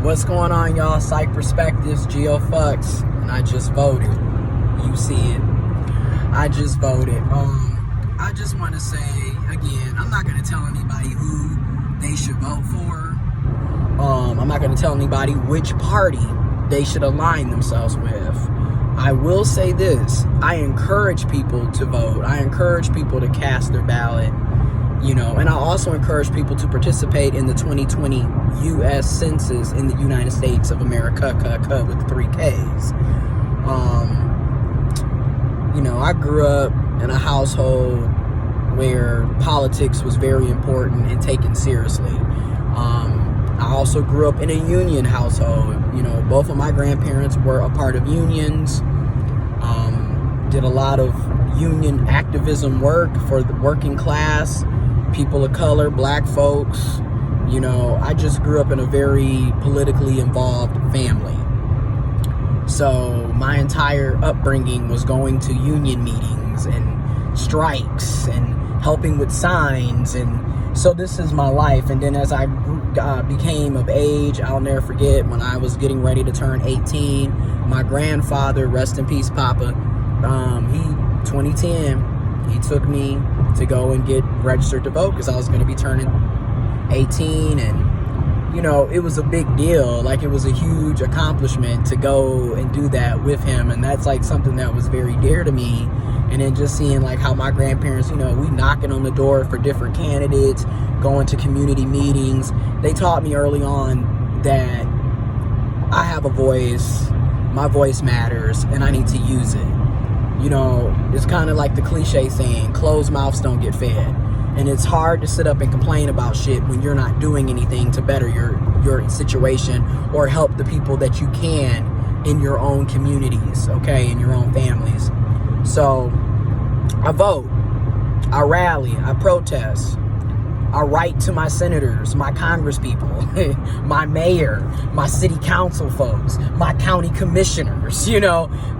What's going on, y'all? Psych Perspectives, GeoFucks, and I just voted. You see it. I just voted. I just want to say, again, I'm not going to tell anybody who they should vote for. I'm not going to tell anybody which party they should align themselves with. I will say this. I encourage people to vote. I encourage people to cast their ballot. And I also encourage people to participate in the 2020 U.S. Census in the United States of America, with 3 Ks. I grew up in a household where politics was very important and taken seriously. I also grew up in a union household. Both of my grandparents were a part of unions. Did a lot of union activism work for the working class, people of color, black folks. I just grew up in a very politically involved family. So my entire upbringing was going to union meetings and strikes and helping with signs. And so this is my life. And then as I became of age, I'll never forget when I was getting ready to turn 18, my grandfather, rest in peace, Papa, 2010, he took me to go and get registered to vote because I was going to be turning 18. And it was a big deal. Like, it was a huge accomplishment to go and do that with him. And that's like something that was very dear to me. And then just seeing like how my grandparents, we knocking on the door for different candidates, going to community meetings. They taught me early on that I have a voice, my voice matters, and I need to use it. It's kind of like the cliche saying, closed mouths don't get fed. And it's hard to sit up and complain about shit when you're not doing anything to better your situation or help the people that you can in your own communities, okay, in your own families. So I vote, I rally, I protest, I write to my senators, my congresspeople, my mayor, my city council folks, my county commissioners,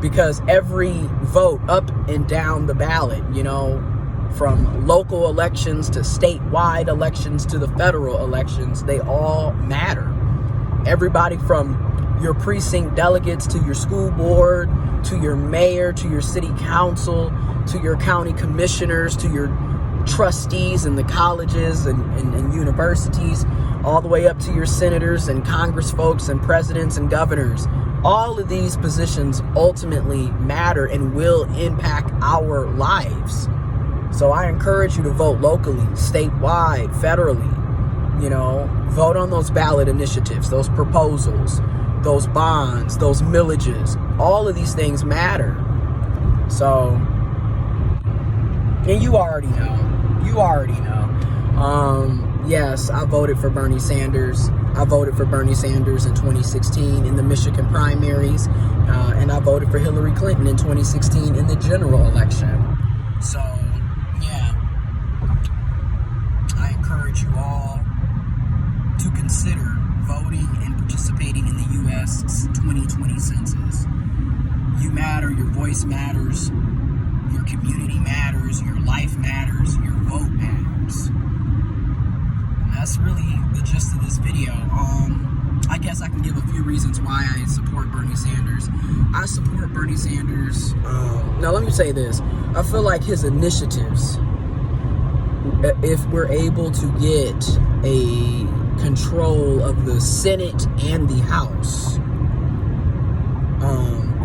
because every vote up and down the ballot, from local elections to statewide elections to the federal elections, they all matter. Everybody from your precinct delegates to your school board, to your mayor, to your city council, to your county commissioners, to your trustees in the colleges and universities, all the way up to your senators and congress folks and presidents and governors. All of these positions ultimately matter and will impact our lives. So I encourage you to vote locally, statewide, federally. Vote on those ballot initiatives, those proposals, those bonds, those millages. All of these things matter. So, and you already know. Yes, I voted for Bernie Sanders. I voted for Bernie Sanders in 2016 in the Michigan primaries. And I voted for Hillary Clinton in 2016 in the general election. So, yeah, I encourage you all to consider voting and participating in the U.S. 2020 Census. You matter, your voice matters, your community matters, your life matters, your vote matters. And that's really the gist of this video. I guess I can give a few reasons why I support Bernie Sanders. I support Bernie Sanders. Now, let me say this. I feel like his initiatives, if we're able to get a control of the Senate and the House,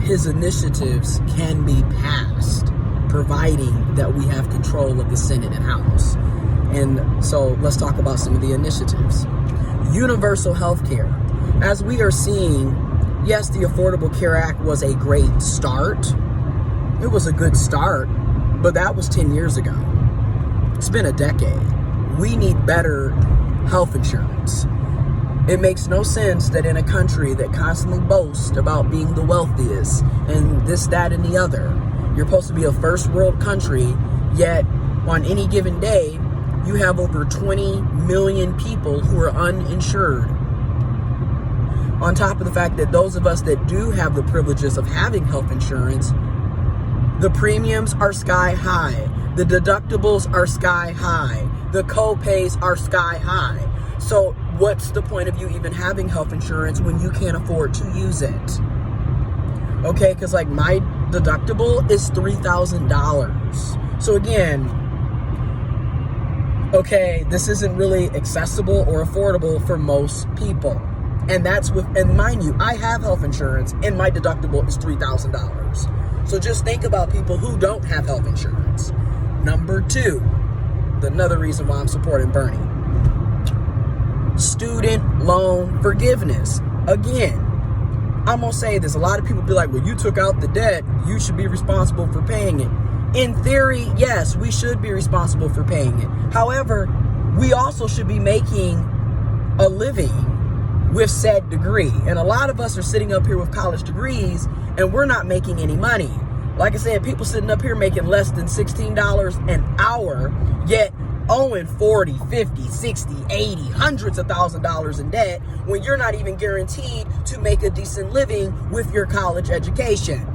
his initiatives can be passed, providing that we have control of the Senate and House. And so let's talk about some of the initiatives. Universal health care. As we are seeing, yes, the Affordable Care Act was a great start. It was a good start, but that was 10 years ago. It's been a decade. We need better health insurance. It makes no sense that in a country that constantly boasts about being the wealthiest and this, that, and the other, you're supposed to be a first world country, yet on any given day, you have over 20 million people who are uninsured. On top of the fact that those of us that do have the privileges of having health insurance, the premiums are sky high. The deductibles are sky high. The co-pays are sky high. So what's the point of you even having health insurance when you can't afford to use it? Okay, because like my deductible is $3,000. So again, okay, this isn't really accessible or affordable for most people. And and mind you, I have health insurance and my deductible is $3,000. So just think about people who don't have health insurance. Number two, another reason why I'm supporting Bernie. Student loan forgiveness. Again, I'm going to say this. A lot of people be like, well, you took out the debt. You should be responsible for paying it. In theory, yes, we should be responsible for paying it. However, we also should be making a living with said degree. And a lot of us are sitting up here with college degrees and we're not making any money. Like I said, people sitting up here making less than $16 an hour, yet owing 40, 50, 60, 80, hundreds of $1,000s in debt when you're not even guaranteed to make a decent living with your college education.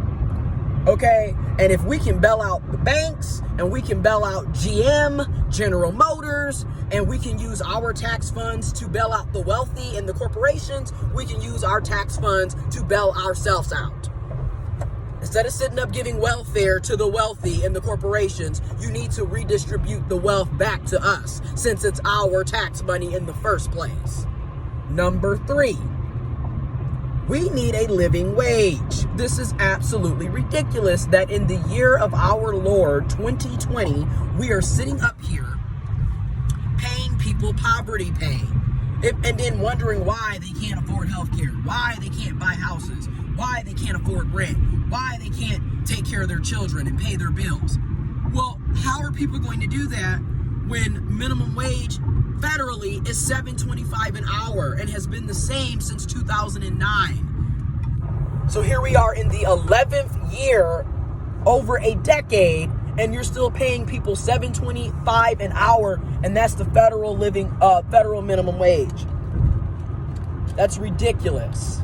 Okay? And if we can bail out the banks and we can bail out GM, General Motors, and we can use our tax funds to bail out the wealthy and the corporations, we can use our tax funds to bail ourselves out. Instead of sitting up giving welfare to the wealthy and the corporations, you need to redistribute the wealth back to us, since it's our tax money in the first place. Number three, we need a living wage. This is absolutely ridiculous that in the year of our Lord, 2020, we are sitting up here paying people poverty pay. And then wondering why they can't afford health care, why they can't buy houses, why they can't afford rent, why they can't take care of their children and pay their bills. Well, how are people going to do that when minimum wage federally is $7.25 an hour and has been the same since 2009? So here we are in the 11th year, over a decade, and you're still paying people $7.25 an hour, and that's the federal minimum wage. That's ridiculous.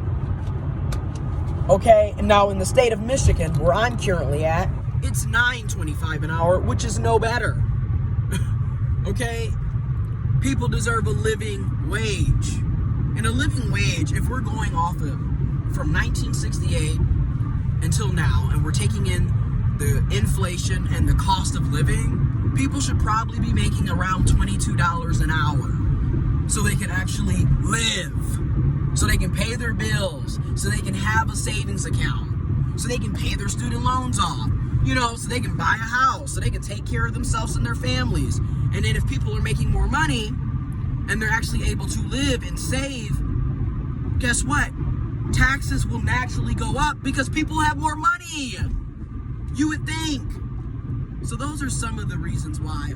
Okay, and now in the state of Michigan, where I'm currently at, it's $9.25 an hour, which is no better. Okay, people deserve a living wage. And a living wage, if we're going off of from 1968 until now, and we're taking in the inflation and the cost of living, people should probably be making around $22 an hour so they can actually live, so they can pay their bills, so they can have a savings account, so they can pay their student loans off, so they can buy a house, so they can take care of themselves and their families. And then if people are making more money and they're actually able to live and save, guess what? Taxes will naturally go up because people have more money. You would think. So those are some of the reasons why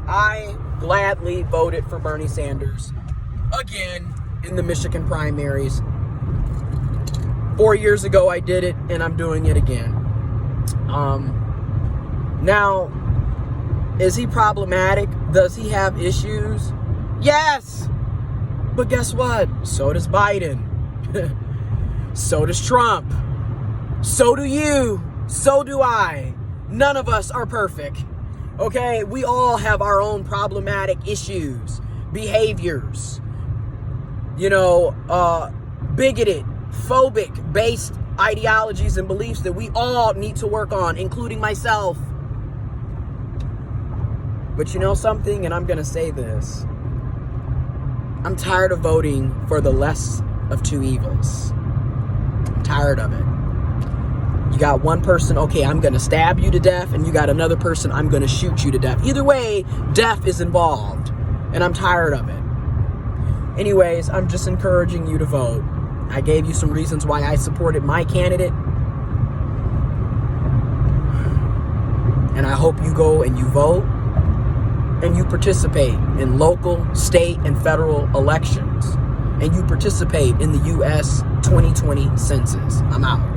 I gladly voted for Bernie Sanders again in the Michigan primaries. 4 years ago I did it, and I'm doing it again. Now, is he problematic? Does he have issues? Yes. But guess what? So does Biden. So does Trump. So do you. So do I. None of us are perfect. Okay? We all have our own problematic issues, behaviors, bigoted, phobic based ideologies and beliefs that we all need to work on, including myself. But you know something, and I'm going to say this. I'm tired of voting for the less of two evils. I'm tired of it. You got one person, okay, I'm going to stab you to death, and you got another person, I'm going to shoot you to death. Either way, death is involved, and I'm tired of it. Anyways, I'm just encouraging you to vote. I gave you some reasons why I supported my candidate, and I hope you go and you vote, and you participate in local, state, and federal elections, and you participate in the U.S. 2020 Census. I'm out.